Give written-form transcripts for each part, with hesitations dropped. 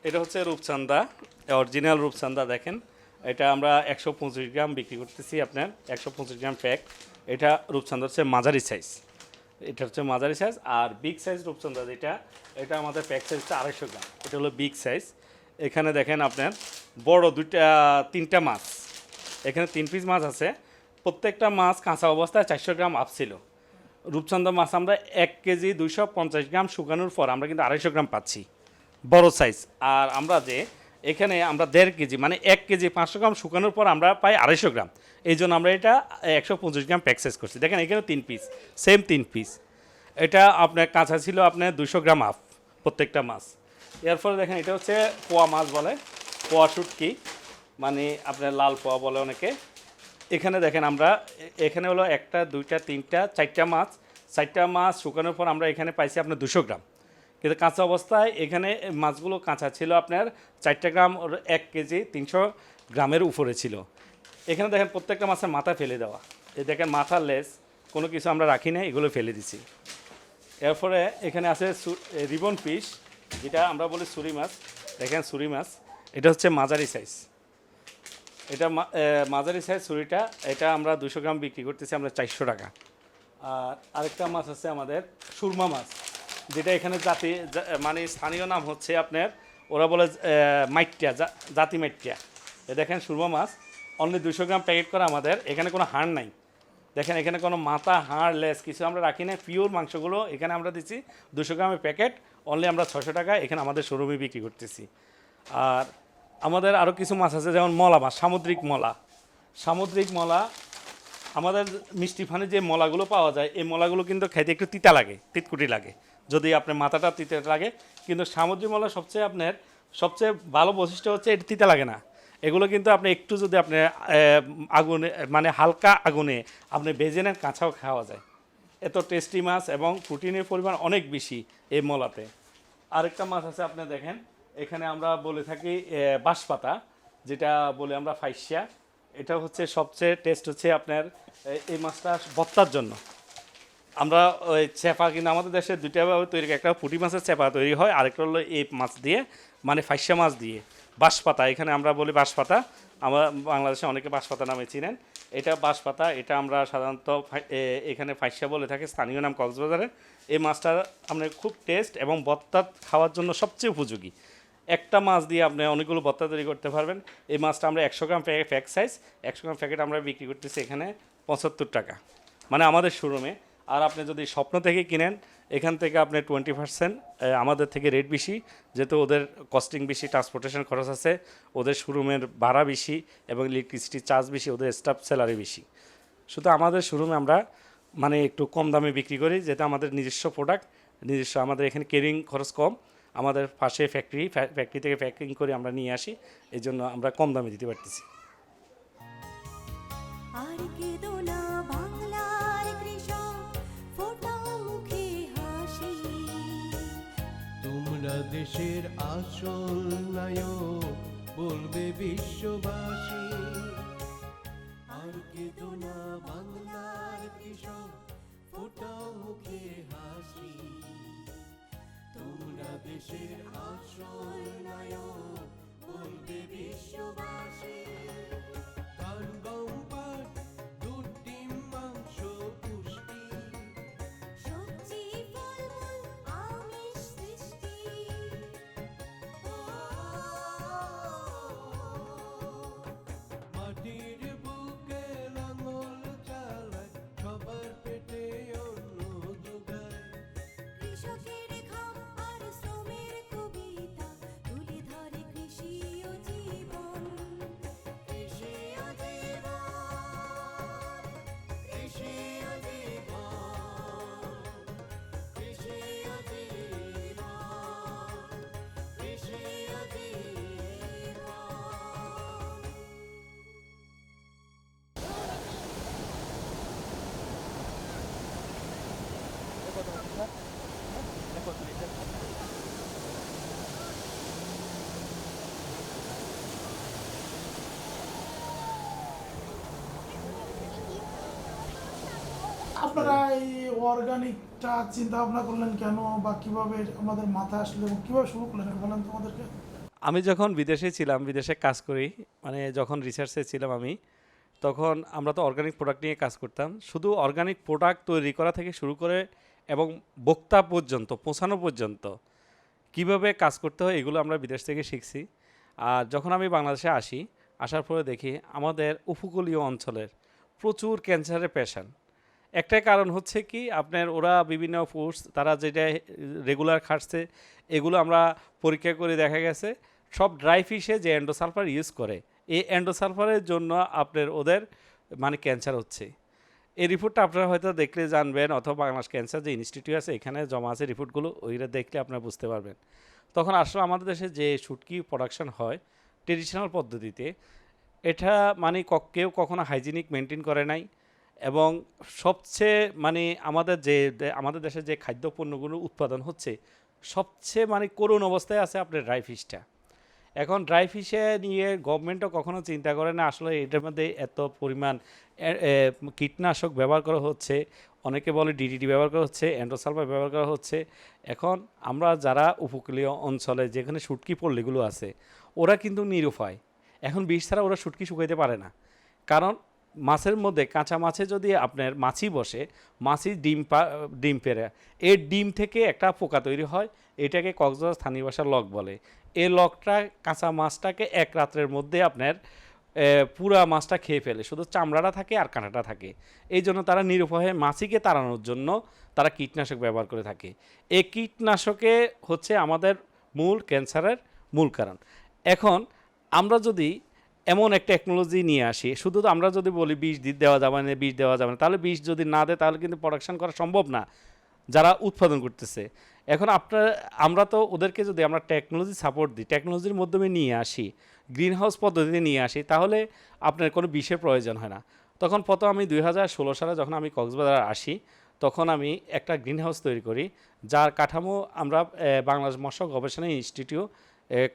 এটা হচ্ছে রূপচাঁদা, অরিজিনাল রূপচাঁদা। দেখেন, এটা আমরা 125 গ্রাম বিক্রি করতেছি আপনার, 125 গ্রাম প্যাক। এটা রূপচাঁদা হচ্ছে মাঝারি সাইজ, এটা হচ্ছে মাঝারি সাইজ। আর বিগ সাইজ রূপচাঁদা যেটা, এটা আমাদের প্যাক সাইজ হচ্ছে 250 গ্রাম, এটা হলো বিগ সাইজ। এখানে দেখেন আপনার বড় তিনটা মাছ, এখানে 3 পিস মাছ আছে। প্রত্যেকটা মাছ কাঁচা অবস্থায় 400 গ্রাম আপ ছিল। রূপচাঁদা মাছ আমরা 1 কেজি 250 গ্রাম শুকানোর পর আমরা কিন্তু 250 গ্রাম পাচ্ছি, বড় সাইজ। আর আমরা যে এখানে আমরা 1.5 কেজি মানে 1 কেজি 500 গ্রাম শুকানোর পর আমরা পাই 250 গ্রাম। এই জন্য আমরা এটা 125 গ্রাম প্যাক সাইজ করছি। দেখেন এখানে 3 পিস, সেম 3 পিস। এটা আপনার কাঁচা ছিল আপনার 200 গ্রাম আপ প্রত্যেকটা মাছ। এর ফলে দেখেন এটা হচ্ছে পোয়া মাছ বলে, পোয়া শুটকি, মানে আপনার লাল পোয়া বলে অনেকে। এখানে দেখেন আমরা এখানে হলো 1টা 2টা 3টা 4টা মাছ, 4টা মাছ শুকানোর পর আমরা এখানে পাইছি আপনার 200 গ্রাম। কিন্তু কাঁচা অবস্থায় এখানে মাছগুলো কাঁচা ছিল আপনার 4টা গ্রাম, 1 কেজি 300 গ্রামের উপরে ছিল। এখানে দেখেন প্রত্যেকটা মাছের মাথা ফেলে দেওয়া, এই দেখেন মাথার লেস কোনো কিছু আমরা রাখি না, এগুলো ফেলে দিছি। এরপরে এখানে আছে রিবন ফিশ, যেটা আমরা বলি সুরি মাছ। দেখেন সুরি মাছ, এটা হচ্ছে মাঝারি সাইজ। এটা মাঝারি সাইজ ছুরিটা, এটা আমরা 200 গ্রাম বিক্রি করতেছি আমরা 400 টাকা। আর আরেকটা মাছ আছে আমাদের সুরমা মাছ, যেটা এখানে মানে স্থানীয় নাম হচ্ছে আপনার, ওরা বলে মাইটিয়া, জাতি মাইটিয়া। এ দেখেন সুরমা মাছ, অনলি 200 গ্রাম প্যাকেট করা আমাদের। এখানে কোনো হাড় নাই, দেখেন এখানে কোনো মাথা হাড় লেস কিছু আমরা রাখি না, পিওর মাংসগুলো এখানে আমরা দিচ্ছি 200 গ্রামের প্যাকেট, অনলি আমরা 600 টাকা এখানে আমাদের শোরুমে বিক্রি করতেছি। আর আমাদের আরও কিছু মাছ আছে, যেমন মলা মাছ, সামুদ্রিক মলা। সামুদ্রিক মলা আমাদের মিষ্টি ফানে যে মলাগুলো পাওয়া যায়, এই মলাগুলো কিন্তু খেতে একটু তিতা লাগে, তিতকুটি লাগে, যদি আপনার মাথাটা তিতা লাগে। কিন্তু সামুদ্রিক মলা সবচেয়ে ভালো বৈশিষ্ট্য হচ্ছে এটা তিতা লাগে না। এগুলো কিন্তু আপনি একটু যদি আপনি আগুনে মানে হালকা আগুনে আপনি ভেজে নেন, কাঁচাও খাওয়া যায়। এত টেস্টি মাছ এবং প্রোটিনের পরিমাণ অনেক বেশি এই মলাতে। আরেকটা মাছ আছে আপনি দেখেন, এখানে আমরা বলে থাকি বাঁশপাতা, যেটা বলে আমরা ফাইসিয়া। এটা হচ্ছে সবচেয়ে টেস্ট হচ্ছে আপনার এই মাছটা ভর্তার জন্য। আমরা ওই চেপা কিন্তু আমাদের দেশে দুইটাভাবে তৈরি, একটা পুঁটি মাছের চেপা তৈরি হয়, আরেকটা হলো এই মাছ দিয়ে, মানে ফাইসা মাছ দিয়ে। বাঁশপাতা, এখানে আমরা বলি বাঁশপাতা, আমরা বাংলাদেশে অনেকে বাঁশপাতা নামে চিনেন। এটা বাঁশপাতা, এটা আমরা সাধারণত এখানে ফাইসা বলে থাকি, স্থানীয় নাম কক্সবাজারে। এই মাছটা আপনার খুব টেস্ট এবং ভর্তা খাওয়ার জন্য সবচেয়ে উপযোগী। একটা মাছ দিয়ে আপনি অনেকগুলো ভর্তা তৈরি করতে পারবেন। এই মাছটা আমরা 100 গ্রাম প্যাক সাইজ, 100 গ্রাম প্যাকেট আমরা বিক্রি করতেছি এখানে 75 টাকা, মানে আমাদের শোরুমে। আর আপনি যদি স্বপ্ন থেকে কিনেন, এখান থেকে আপনি 20% আমাদের থেকে রেট বেশি, যেহেতু ওদের কস্টিং বেশি, ট্রান্সপোর্টেশন খরচ আছে, ওদের শোরুমের ভাড়া বেশি এবং ইলেকট্রিসিটি চার্জ বেশি, ওদের স্টাফ স্যালারি বেশি। শুধু আমাদের শোরুমে আমরা মানে একটু কম দামে বিক্রি করি, যেটা আমাদের নিজস্ব প্রোডাক্ট, নিজস্ব আমাদের এখানে কেরিং খরচ কম। আমাদের পাশে ফ্যাক্টরি থেকে প্যাকিং করে আমরা নিয়ে আসি, এই জন্য আমরা কম দামে দিতে পারতেছি। আর কেঁদো না বাংলার কৃষক, ফোটাও মুখে হাসি। তোমরা দেশের আসল নায়ক, বলবে বিশ্ববাসী। আর কেঁদো না বাংলার কৃষক, ফোটাও মুখে হাসি। তোমরা দেশের আসল নায়ক, বলবে বিশ্ববাসী। ধান গম পাট দুধ ডিম মাংস পুষ্টি, সবজি ফলমূল আমিষ সৃষ্টি। মাটির বুকে লাঙল চালায়, সবার পেটে অন্ন যোগায়। কৃষকের ঘাম আর শ্রমের কবিতা তুলে ধরে কৃষি ও জীবন। কৃষি ও জীবন, কৃষি ও জীবন, কৃষি ও জীবন, কৃষি ও জীবন। আপনারা এই অর্গানিকটা চিন্তা ভাবনা করলেন কেন, বা কিভাবে আমাদের মাথায় আসলো এবং কিভাবে শুরু করলেন, একটু বলেন তো আমাদেরকে। আমি যখন বিদেশে ছিলাম, বিদেশে কাজ করি, মানে যখন রিসার্চে ছিলাম আমি, তখন আমরা তো অর্গানিক প্রোডাক্ট নিয়ে কাজ করতাম। শুধু অর্গানিক প্রোডাক্ট তৈরি করা থেকে শুরু করে এবং ভোক্তা পর্যন্ত পৌঁছানো পর্যন্ত কিভাবে কাজ করতে হয় এগুলো আমরা বিদেশ থেকে শিখছি। আর যখন আমি বাংলাদেশে আসি, আসার পরে দেখি আমাদের উপকূলীয় অঞ্চলের প্রচুর ক্যান্সারের পেশেন্ট। একটাই কারণ হচ্ছে কি, আপনার ওরা বিভিন্ন ফুডস তারা যেটা রেগুলার খাচ্ছে, এগুলো আমরা পরীক্ষা করে দেখা গেছে সব ড্রাই ফিশে যে এন্ডোসালফার ইউজ করে, এই এন্ডোসালফারের জন্য আপনার ওদের মানে ক্যান্সার হচ্ছে। এই রিপোর্টটা আপনারা হয়তো দেখলে জানবেন, অথবা বাংলাদেশ ক্যান্সার যে ইনস্টিটিউট আছে এখানে জমা আছে রিপোর্টগুলো, ওইটা দেখলে আপনারা বুঝতে পারবেন। তখন আসলে আমাদের দেশে যে শুটকি প্রোডাকশন হয় ট্রেডিশনাল পদ্ধতিতে, এটা মানে কেউ কখনো হাইজিনিক মেনটেন করে নাই। এবং সবচেয়ে মানে আমাদের দেশে যে খাদ্যপণ্যগুলো উৎপাদন হচ্ছে, সবচেয়ে মানে করুণ অবস্থায় আছে আপনার ড্রাই ফিশটা। এখন ড্রাই ফিশে নিয়ে গভর্নমেন্টও কখনো চিন্তা করে না আসলে এটার মধ্যে এত পরিমাণ কীটনাশক ব্যবহার করা হচ্ছে, অনেকে বলে ডিডিটি ব্যবহার করা হচ্ছে, এন্ডোসালফার ব্যবহার করা হচ্ছে। এখন আমরা যারা উপকূলীয় অঞ্চলে যেখানে শুটকি পল্লীগুলো আছে, ওরা কিন্তু নিরুপায়। এখন বিষ ছাড়া ওরা শুটকি শুকাইতে পারে না। কারণ মাছের মধ্যে, কাঁচা মাছে যদি আপনার মাছি বসে, মাছি ডিম পেড়ে, এর ডিম থেকে একটা পোকা তৈরি হয়, এটাকে কক্সবাজার স্থানীয় ভাষার লক বলে। এই লকটা কাঁচা মাছটাকে এক রাত্রের মধ্যে আপনার পুরা মাছটা খেয়ে ফেলে, শুধু চামড়াটা থাকে আর কাঁটাটা থাকে। এই জন্য তারা নিরুপায়ে মাছিকে তাড়ানোর জন্য তারা কীটনাশক ব্যবহার করে থাকে। এই কীটনাশকে হচ্ছে আমাদের মূল ক্যান্সারের মূল কারণ। এখন আমরা যদি এমন একটা টেকনোলজি নিয়ে আসি, শুধু তো আমরা যদি বলি বিষ দেওয়া যাবে না, বিষ দেওয়া যাবে না, তাহলে বিষ যদি না দেয় তাহলে কিন্তু প্রোডাকশন করা সম্ভব না যারা উৎপাদন করতেছে। এখন আমরা তো ওদেরকে যদি আমরা টেকনোলজি সাপোর্ট দিই, টেকনোলজির মাধ্যমে নিয়ে আসি, গ্রিন হাউস পদ্ধতিতে নিয়ে আসি, তাহলে আপনার কোনো বিষের প্রয়োজন হয় না। তখন প্রথম আমি 2016 সালে যখন আমি কক্সবাজার আসি, তখন আমি একটা গ্রিন হাউস তৈরি করি, যার কাঠামো আমরা বাংলাদেশ মৎস্য গবেষণা ইনস্টিটিউট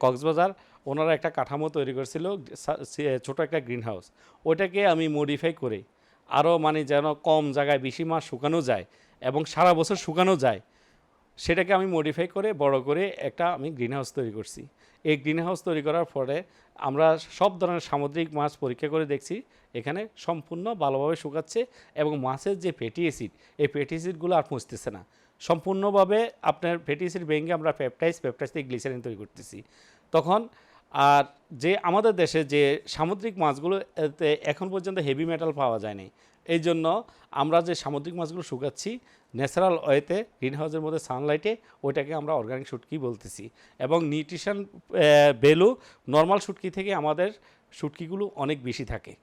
কক্সবাজার, ওনারা একটা কাঠামো তৈরি করেছিল, ছোট একটা গ্রিন হাউস। ওইটাকে আমি মডিফাই করে আরও মানে যেন কম জায়গায় বেশি মাস শুকানো যায় এবং সারা বছর শুকানো যায়, সেটাকে আমি মডিফাই করে বড় করে একটা আমি গ্রিন হাউস তৈরি করছি। এই গ্রিন হাউস তৈরি করার পরে আমরা সব ধরনের সামুদ্রিক মাছ পরীক্ষা করে দেখছি, এখানে সম্পূর্ণ ভালোভাবে শুকাচ্ছে এবং মাছের যে ফ্যাটি অ্যাসিড, এই ফ্যাটি অ্যাসিডগুলো আর পৌঁছতেছে না। সম্পূর্ণভাবে আপনার ফ্যাটি অ্যাসিড ভেঙে আমরা পেপটাইজ থেকে গ্লিসারিন তৈরি করতেছি। তখন আর যে আমাদের দেশে যে সামুদ্রিক মাছগুলো এতে এখন পর্যন্ত হেভি মেটাল পাওয়া যায়নি, এই জন্য আমরা যে সামুদ্রিক মাছগুলো শুকাচ্ছি ন্যাচারাল ওয়েতে গ্রিন হাউসের মধ্যে সানলাইটে, ওইটাকে আমরা অর্গানিক শুটকি বলতেছি। এবং নিউট্রিশন ভ্যালু নর্মাল শুটকি থেকে আমাদের শুটকিগুলো অনেক বেশি থাকে।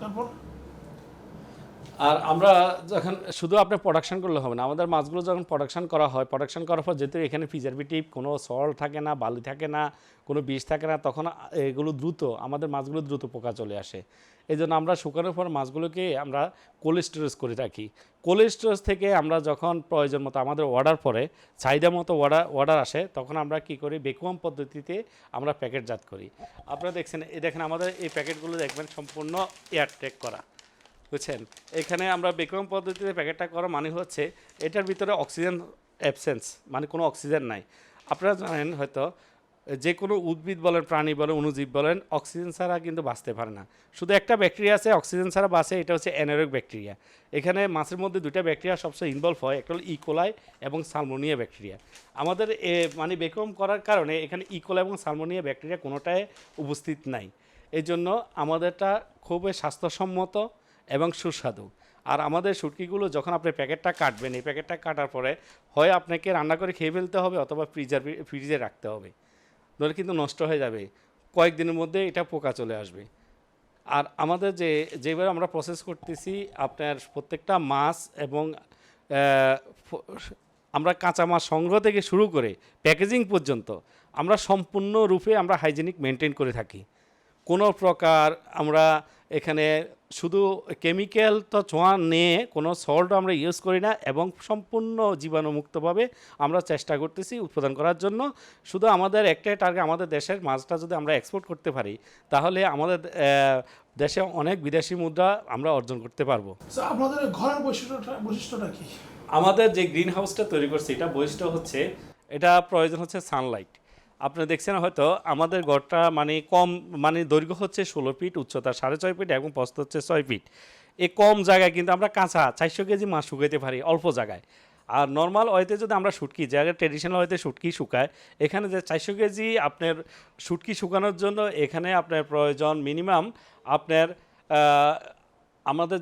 তারপর আর আমরা যখন শুধু আপনার প্রোডাকশন করলে হবে না, আমাদের মাছগুলো যখন প্রোডাকশন করা হয়, প্রোডাকশন করার পর যেহেতু এখানে প্রিজারভেটিভ, কোনো সল্ট থাকে না, বালি থাকে না, কোনো বিষ থাকে না, তখন এগুলো আমাদের মাছগুলো দ্রুত পোকা চলে আসে। এই জন্য আমরা শুকানোর পর মাছগুলোকে আমরা কোল্ড স্টোরেজ করে রাখি। কোল্ড স্টোরেজ থেকে আমরা যখন প্রয়োজন মতো আমাদের অর্ডার পরে, চাহিদা মতো অর্ডার আসে, তখন আমরা কি করি, ভ্যাকুয়াম পদ্ধতিতে আমরা প্যাকেটজাত করি। আপনারা দেখেন আমাদের এই প্যাকেটগুলো দেখবেন সম্পূর্ণ এয়ারটেক করা, বুঝছেন। এখানে আমরা ভ্যাকুয়াম পদ্ধতিতে প্যাকেটটা করা মানে হচ্ছে এটার ভিতরে অক্সিজেন অ্যাবসেন্স, মানে কোনো অক্সিজেন নাই। আপনারা জানেন হয়তো যে কোনো উদ্ভিদ বলেন, প্রাণী বলেন, অণুজীব বলেন, অক্সিজেন ছাড়া কিন্তু বাঁচতে পারে না। শুধু একটা ব্যাকটেরিয়া আছে অক্সিজেন ছাড়া বাঁচে, এটা হচ্ছে অ্যানারোবিক ব্যাকটেরিয়া। এখানে মাছের মধ্যে দুইটা ব্যাকটেরিয়া সবচেয়ে ইনভলভ হয়, একটা হলো ইকোলাই এবং সালমোনিয়া ব্যাকটেরিয়া। আমাদের মানে ভ্যাকুয়াম করার কারণে এখানে ইকোলাই এবং সালমোনিয়া ব্যাকটেরিয়া কোনোটাই উপস্থিত নাই। এই জন্য আমাদেরটা খুবই স্বাস্থ্যসম্মত এবং সুস্বাদু। আর আমাদের শুটকিগুলো যখন আপনি প্যাকেটটা কাটবেন, এই প্যাকেটটা কাটার পরে হয় আপনাকে রান্না করে খেয়ে ফেলতে হবে, অথবা ফ্রিজে রাখতে হবে, নইলে কিন্তু নষ্ট হয়ে যাবে, কয়েকদিনের মধ্যে এটা পোকা চলে আসবে। আর আমাদের যেভাবে আমরা প্রসেস করতেছি, আপনার প্রত্যেকটা মাছ এবং আমরা কাঁচা মাছ সংগ্রহ থেকে শুরু করে প্যাকেজিং পর্যন্ত আমরা সম্পূর্ণরূপে আমরা হাইজেনিক মেনটেন করে থাকি। কোনো প্রকার আমরা এখানে শুধু কেমিক্যাল তো ছোঁয়া নিয়ে কোনো সল্টও আমরা ইউজ করি না, এবং সম্পূর্ণ জীবাণুমুক্তভাবে আমরা চেষ্টা করতেছি উৎপাদন করার জন্য। শুধু আমাদের একটাই টার্গেট, আমাদের দেশের মাছটা যদি আমরা এক্সপোর্ট করতে পারি, তাহলে আমাদের দেশে অনেক বিদেশি মুদ্রা আমরা অর্জন করতে পারবো। আপনাদের ঘরের বৈশিষ্ট্যটা কি? আমাদের যে গ্রিন হাউসটা তৈরি করছে, এটা বৈশিষ্ট্য হচ্ছে, এটা প্রয়োজন হচ্ছে সানলাইট। আপনি দেখছেন হয়তো আমাদের ঘরটা মানে কম, মানে দৈর্ঘ্য হচ্ছে 16 ফিট, উচ্চতা 6.5 ফিট এবং প্রস্থ হচ্ছে 6 ফিট। এই কম জায়গায় কিন্তু আমরা কাঁচা 400 কেজি মাছ শুকাইতে পারি অল্প জায়গায়। আর নর্মাল ওয়েতে যদি আমরা শুটকি, জায়গায় ট্রেডিশনাল ওয়েতে শুটকি শুকায়, এখানে যে 400 কেজি আপনার শুটকি শুকানোর জন্য এখানে আপনার প্রয়োজন মিনিমাম আপনার আমাদের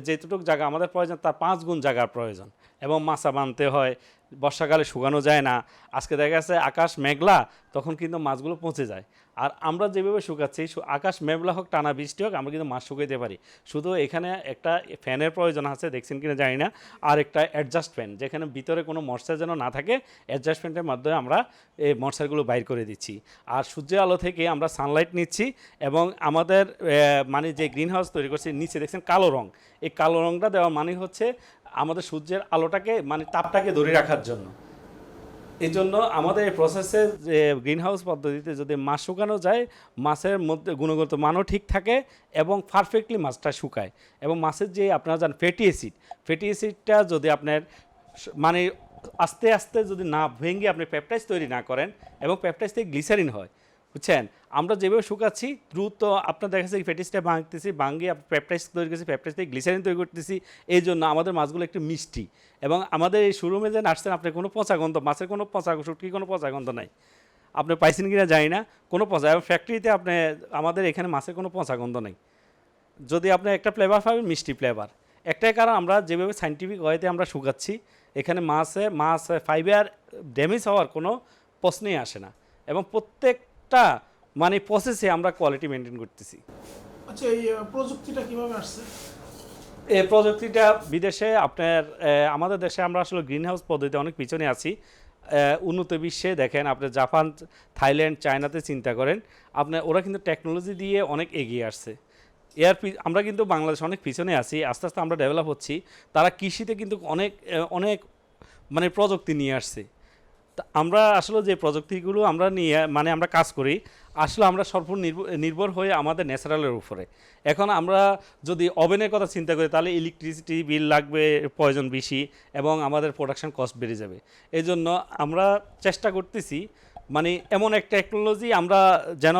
যেটুকু জায়গা আমাদের প্রয়োজন তার 5 গুণ জায়গার প্রয়োজন, এবং মাছা বানতে হয়, বর্ষাকালে শুকানো যায় না। আজকে দেখা যাচ্ছে আকাশ মেঘলা, তখন কিন্তু মাছগুলো পচে যায়। আর আমরা যেভাবে শুকাচ্ছি, আকাশ মেঘলা হোক টানা বৃষ্টি হোক, আমরা কিন্তু মাছ শুকাইতে পারি। শুধু এখানে একটা ফ্যানের প্রয়োজন আছে, দেখছেন কিনা জানি না, আর একটা অ্যাডজাস্ট ফ্যান, যেখানে ভিতরে কোনো মশলা যেন না থাকে, অ্যাডজাস্ট ফ্যানের মাধ্যমে আমরা এই মশলাগুলো বাইর করে দিচ্ছি। আর সূর্যের আলো থেকে আমরা সানলাইট নিচ্ছি, এবং আমাদের মানে যে গ্রিন হাউস তৈরি করছি নিচে দেখছেন কালো রং, এই কালো রংটা দেওয়া মানে হচ্ছে আমাদের সূর্যের আলোটাকে মানে তাপটাকে ধরে রাখার জন্য। এই জন্য আমাদের এই প্রসেসে যে গ্রিন হাউস পদ্ধতিতে যদি মাছ শুকানো যায়, মাছের মধ্যে গুণগত মানও ঠিক থাকে এবং পারফেক্টলি মাছটা শুকায়। এবং মাছের যে আপনারা জানেন ফ্যাটি অ্যাসিডটা যদি আপনার মানে আস্তে আস্তে যদি না ভেঙে আপনি পেপটাইজ তৈরি না করেন, এবং পেপটাইজ থেকে গ্লিসারিন হয়, বুঝছেন। আমরা যেভাবে শুকাচ্ছি দ্রুত আপনার দেখা যাচ্ছে ফ্যাটিসটা ভাঙতেছি, ভাঙিয়ে পেপটাইজ তৈরি করছি, পেপটাইজ থেকে গ্লিসারিন তৈরি করতেছি। এই জন্য আমাদের মাছগুলো একটু মিষ্টি, এবং আমাদের এই শোরুমে যে আসছেন আপনি কোনো পচা গন্ধ, মাছের কোনো পচা শুটকি কোনো পচা গন্ধ নাই। আপনি পাইছেন কিনা জানি না, কোনো পচা, এবং ফ্যাক্টরিতে আপনি আমাদের এখানে মাছের কোনো পচা গন্ধ নেই। যদি আপনি একটা ফ্লেভার পাবেন মিষ্টি ফ্লেভার, একটাই কারণ আমরা যেভাবে সাইন্টিফিক ওয়েতে আমরা শুকাচ্ছি, এখানে মাছ ফাইবার ড্যামেজ হওয়ার কোনো প্রশ্নই আসে না, এবং প্রত্যেকটা মানে প্রসেসে আমরা কোয়ালিটি মেনটেন করতেছি। আচ্ছা, এই প্রযুক্তিটা কিভাবে আসছে? এই প্রযুক্তিটা বিদেশে আপনার আমাদের দেশে আমরা আসলে গ্রিন হাউস পদ্ধতিতে অনেক পিছনে আছি। উন্নত বিশ্বে দেখেন আপনি জাপান, থাইল্যান্ড, চায়নাতে চিন্তা করেন, আপনার ওরা কিন্তু টেকনোলজি দিয়ে অনেক এগিয়ে আসছে। আমরা কিন্তু বাংলাদেশে অনেক পিছনে আছি, আস্তে আস্তে আমরা ডেভেলপ হচ্ছি। তারা কৃষিতে কিন্তু অনেক মানে প্রযুক্তি নিয়ে আসছে। তা আমরা আসলে যে প্রযুক্তিগুলো আমরা নিয়ে মানে আমরা কাজ করি, আসলে আমরা নির্ভর হয়ে আমাদের ন্যাচারালের উপরে। এখন আমরা যদি ওভেনের কথা চিন্তা করি, তাহলে ইলেকট্রিসিটি বিল লাগবে প্রয়োজন বেশি, এবং আমাদের প্রোডাকশন কস্ট বেড়ে যাবে। এই জন্য আমরা চেষ্টা করতেছি মানে এমন এক টেকনোলজি আমরা যেন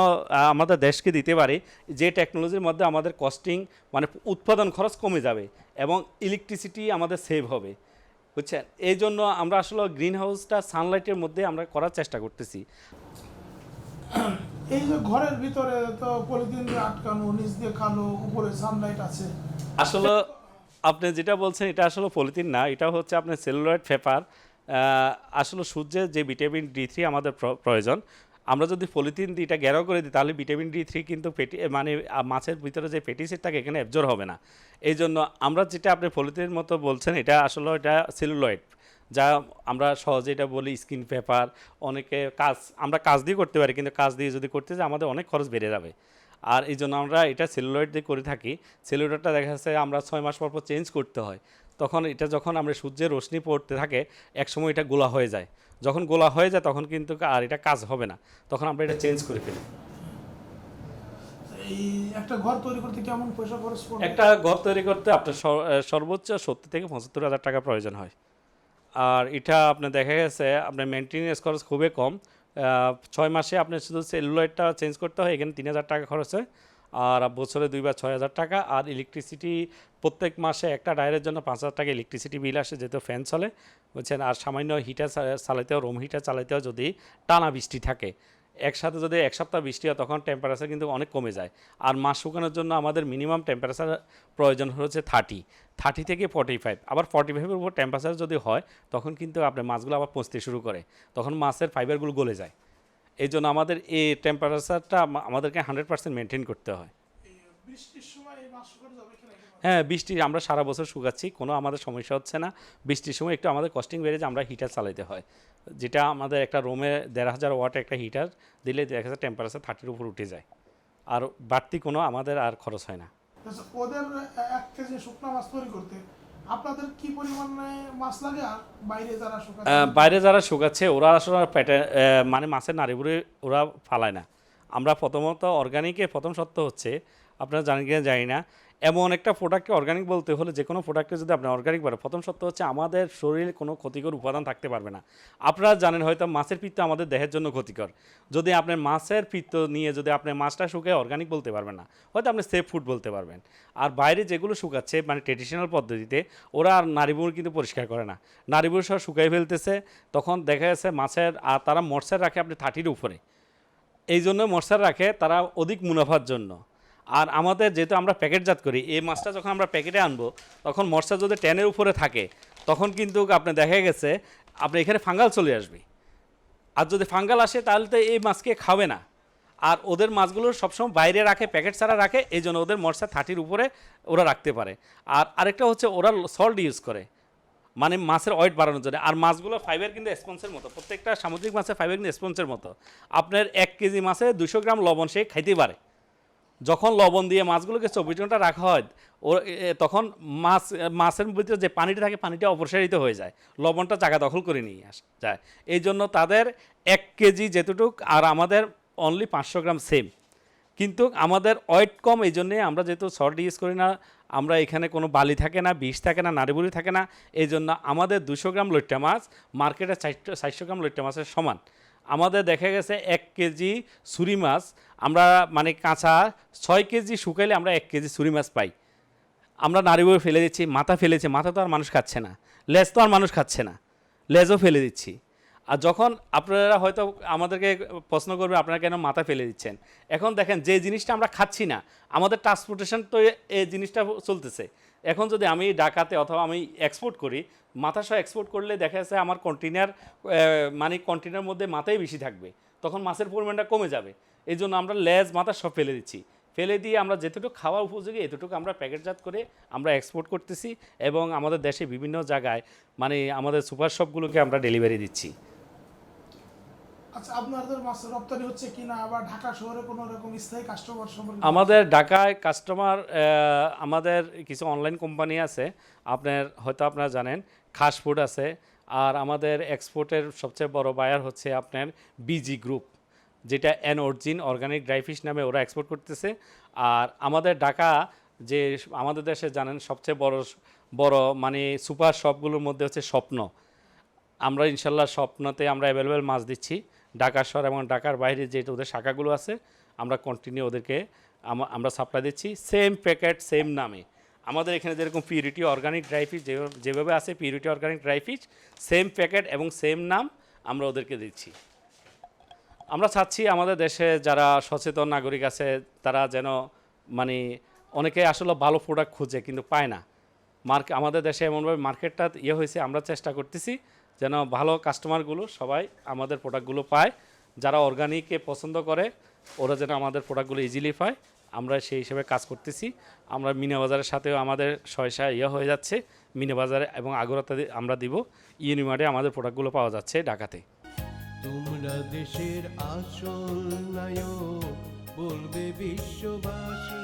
আমাদের দেশকে দিতে পারি, যে টেকনোলজির মধ্যে আমাদের কস্টিং মানে উৎপাদন খরচ কমে যাবে, এবং ইলেকট্রিসিটি আমাদের সেভ হবে, বুঝছেন। এই জন্য আমরা আসলে গ্রিন হাউসটা সানলাইটের মধ্যে আমরা করার চেষ্টা করতেছি। এই যে ঘরের ভিতরে তো পলিথিন দিয়ে আটকানো, নিচ দিয়ে কালো, উপরে সানলাইট আছে। আসলে আপনি যেটা বলছেন এটা আসলে পলিথিন না, এটা হচ্ছে আপনার সেলুলয়েড পেপার। আসলে সূর্যের যে ভিটামিন D3 আমাদের প্রয়োজন, আমরা যদি পলিথিন দিয়ে এটা ঘেরাও করে দিই, তাহলে ভিটামিন D3 কিন্তু মানে মাছের ভিতরে যে ফ্যাটি অ্যাসিড থাকে এখানে অ্যাবজর্ব হবে না। এই জন্য আমরা যেটা আপনি পলিথিনের মতো বলছেন, এটা আসলে এটা সেলুলয়েড, যা আমরা সহজে এটা বলি স্কিন পেপার। অনেকে আমরা কাজ দিয়ে করতে পারি, কিন্তু কাজ দিয়ে যদি করতে যাই আমাদের অনেক খরচ বেড়ে যাবে। আর এই জন্য আমরা এটা সেলুলয়েড দিয়ে করে থাকি। সেলুলয়েডটা দেখা যাচ্ছে আমরা 6 মাস পর পর চেঞ্জ করতে হয়। তখন এটা যখন আমরা সূর্যের রোশনি পড়তে থাকে, একসময় এটা গোলা হয়ে যায়। যখন গোলা হয়ে যায় তখন কিন্তু আর এটা কাজ হবে না, তখন আমরা এটা চেঞ্জ করে ফেলি। এই একটা ঘর তৈরি করতে কেমন পয়সা খরচ পড়ে? একটা ঘর তৈরি করতে আপনার সর্বোচ্চ 70 থেকে 75 হাজার টাকা প্রয়োজন হয়। আর এটা আপনার দেখা গেছে আপনার মেনটেনেন্স খরচ খুবই কম। 6 মাসে আপনি শুধু সেলুলয়েডটা চেঞ্জ করতে হয়, এখানে 3,000 টাকা খরচ হয়। আর বছরে 2 বা 6,000 টাকা। আর ইলেকট্রিসিটি প্রত্যেক মাসে একটা ডায়ের জন্য 5,000 টাকা ইলেকট্রিসিটি বিল আসে, যেহেতু ফ্যান চলে, বুঝছেন। আর সামান্য হিটার চালাইতেও, রুম হিটার চালাইতেও যদি টানা বৃষ্টি থাকে, একসাথে যদি 1 সপ্তাহ বৃষ্টি হয়, তখন টেম্পারেচার কিন্তু অনেক কমে যায়। আর মাছ শুকানোর জন্য আমাদের মিনিমাম টেম্পারেচার প্রয়োজন হচ্ছে 30 থেকে 45। আবার 45-এর উপর টেম্পারেচার যদি হয়, তখন কিন্তু আপনার মাছগুলো আবার পচতে শুরু করে, তখন মাছের ফাইবারগুলো গলে যায়। এই জন্য আমাদের এই টেম্পারেচারটা আমাদেরকে 100% মেনটেন করতে হয়। এই বৃষ্টির সময় এই মাছ শুকানো যাবে কিনা? হ্যাঁ, বৃষ্টি আমরা সারা বছর শুকাচ্ছি, কোনো আমাদের সমস্যা হচ্ছে না। বৃষ্টির সময় একটু আমাদের কস্টিং বেড়ে যায়, আমরা হিটার চালাতে হয়, যেটা আমাদের একটা রুমে 1,500 ওয়াট একটা হিটার দিলে দেখা যাচ্ছে টেম্পারেচার 30-এর উপর উঠে যায়, আর বাড়তি কোনো আমাদের আর খরচ হয় না। আচ্ছা, ওদের 1 কেজি শুকনা মাছ তৈরি করতে আপনাদের কি পরিমাণে মাছ লাগে? আর বাইরে যারা শুকাচ্ছে? বাইরে যারা শুকাচ্ছে ওরা আসলে পেটে মানে মাছের নাড়িভুড়ি ওরা ফালায় না। আমরা প্রথমত অর্গানিকের প্রথম সত্য হচ্ছে আপনারা জানেন কিনা জানি না। এমন একটা প্রোডাক্টকে অর্গানিক বলতে হলে যে কোনো প্রোডাক্টে যদি আপনি অর্গানিক বলেন, প্রথম সত্য হচ্ছে আমাদের শরীরে কোনো ক্ষতিকর উপাদান থাকতে পারবে না। আপনারা জানেন হয়তো মাছের পিত্ত আমাদের দেহের জন্য ক্ষতিকর। যদি আপনার মাছের পিত্ত নিয়ে যদি আপনি মাছটা শুকিয়ে অর্গানিক বলতে পারবেন না, হয়তো আপনি সেফ ফুড বলতে পারবেন। আর বাইরে যেগুলো শুকাচ্ছে মানে ট্রেডিশনাল পদ্ধতিতে, ওরা আর নাড়িভুড় কিন্তু পরিষ্কার করে না, নাড়িভুড় সব শুকাই ফেলতেছে। তখন দেখা যাচ্ছে মাছের, আর তারা মরচার রাখে আপনি 30-র উপরে। এই জন্য মশলা রাখে তারা অধিক মুনাফার জন্য। আর আমাদের যেহেতু আমরা প্যাকেটজাত করি, এই মাছটা যখন আমরা প্যাকেটে আনবো তখন মশলা যদি 10-এর উপরে থাকে তখন কিন্তু আপনি দেখা গেছে আপনি এখানে ফাঙ্গাল চলে আসবে। আর যদি ফাঙ্গাল আসে তাহলে তো এই মাছকে খাবে না। আর ওদের মাছগুলো সবসময় বাইরে রাখে, প্যাকেট ছাড়া রাখে, এই জন্য ওদের মশলা 30-র উপরে ওরা রাখতে পারে। আর আরেকটা হচ্ছে ওরা সল্ট ইউজ করে, মানে মাছের ওয়েট বাড়ানোর জন্য। আর মাছগুলো ফাইবার কিন্তু স্পঞ্জের মতো, প্রত্যেকটা সামুদ্রিক মাছের ফাইবার কিন্তু স্পঞ্জের মতো। আপনার 1 কেজি মাছে 200 গ্রাম লবণ সে খাইতে পারে। যখন লবণ দিয়ে মাছগুলোকে 24 ঘন্টা রাখা হয় তখন মাছের ভিতরে যে পানিটা থাকে পানিটা অপসারিত হয়ে যায়, লবণটা জায়গা দখল করে নিয়ে যায়। এই জন্য তাদের 1 কেজি যেতটুক আর আমাদের অনলি 500 গ্রাম সেম। কিন্তু আমাদের ওয়েট কম, এই জন্যে আমরা যেহেতু সল্ট ইউজ করি না, আমরা এখানে কোনো বালি থাকে না, বিষ থাকে না, নাড়িবুড়ি থাকে না। এই জন্য আমাদের 200 গ্রাম লইট্টা মাছ মার্কেটে 400 গ্রাম লইট্টা মাছের সমান। আমাদের দেখা গেছে 1 কেজি ছুরি মাছ আমরা মানে কাঁচা 6 কেজি শুকাইলে আমরা 1 কেজি ছুরি মাছ পাই। আমরা নাড়িবুড়ি ফেলে দিচ্ছি, মাথা ফেলেছি, মাথা তো আর মানুষ খাচ্ছে না, লেজ তো আর মানুষ খাচ্ছে না, লেজও ফেলে দিচ্ছি। আর যখন আপনারা হয়তো আমাদেরকে প্রশ্ন করবে আপনারা কেন মাথা ফেলে দিচ্ছেন, এখন দেখেন যে জিনিসটা আমরা খাচ্ছি না, আমাদের ট্রান্সপোর্টেশন তো এই জিনিসটা চলতেছে। এখন যদি আমি ঢাকাতে অথবা আমি এক্সপোর্ট করি, মাথা সহ এক্সপোর্ট করলে দেখা যাচ্ছে আমার কন্টেনার মানে কন্টেনার মধ্যে মাথাই বেশি থাকবে, তখন মাছের পরিমাণটা কমে যাবে। এই জন্য আমরা লেজ মাথা সব ফেলে দিচ্ছি, ফেলে দিয়ে আমরা যেতটুকু খাওয়া উপযোগী এতটুকু আমরা প্যাকেটজাত করে আমরা এক্সপোর্ট করতেছি এবং আমাদের দেশে বিভিন্ন জায়গায় মানে আমাদের সুপার শপগুলোকে আমরা ডেলিভারি দিচ্ছি। আচ্ছা, আপনাদের মাছ রপ্তানি হচ্ছে কিনা, আবার ঢাকা শহরে কোনো রকম স্থায়ী কাস্টমার সম্পর্কে? আমাদের ঢাকায় কাস্টমার, আমাদের কিছু অনলাইন কোম্পানি আছে, আপনারা জানেন খাস ফুড আছে। আর আমাদের এক্সপোর্টের সবচেয়ে বড় বায়ার হচ্ছে আপনার বিজি গ্রুপ, যেটা অরিজিন অর্গানিক ড্রাই ফিশ নামে ওরা এক্সপোর্ট করতেছে। আর আমাদের ঢাকা যে আমাদের দেশে জানেন সবচেয়ে বড় মানে সুপার শপগুলোর মধ্যে হচ্ছে স্বপ্ন। আমরা ইনশাল্লাহ স্বপ্নতে আমরা অ্যাভেলেবেল মাছ দিচ্ছি। ঢাকা শহর এবং ঢাকার বাইরে যে ওদের শাখাগুলো আছে আমরা কন্টিনিউ ওদেরকে আমরা সাপ্লাই দিচ্ছি, সেম প্যাকেট সেম নামে। আমাদের এখানে যেরকম পিউরিটি অর্গানিক ড্রাই ফিশ যেভাবে আছে, purity organic dry fish same packet এবং সেম নাম আমরা ওদেরকে দিচ্ছি। আমরা চাচ্ছি আমাদের দেশে যারা সচেতন নাগরিক আছে তারা যেন মানে অনেকে আসলে ভালো প্রোডাক্ট খুঁজে কিন্তু পায় না। আমাদের দেশে এমনভাবে মার্কেটটা হয়েছে, আমরা চেষ্টা করতেছি যেন ভালো কাস্টমারগুলো সবাই আমাদের প্রোডাক্টগুলো পায়। যারা অর্গানিককে পছন্দ করে ওরা যেন আমাদের প্রোডাক্টগুলো ইজিলি পায়, আমরা সেই হিসেবে কাজ করতেছি। আমরা মিনা বাজারের সাথেও আমাদের শয়সা হয়ে যাচ্ছে, মিনা বাজারে এবং আগরতে আমরা দিব, ইউনিমার্টে আমাদের প্রোডাক্টগুলো পাওয়া যাচ্ছে ঢাকাতে। তোমরা দেশের আসল নায়ক, বলবে বিশ্ববাসী।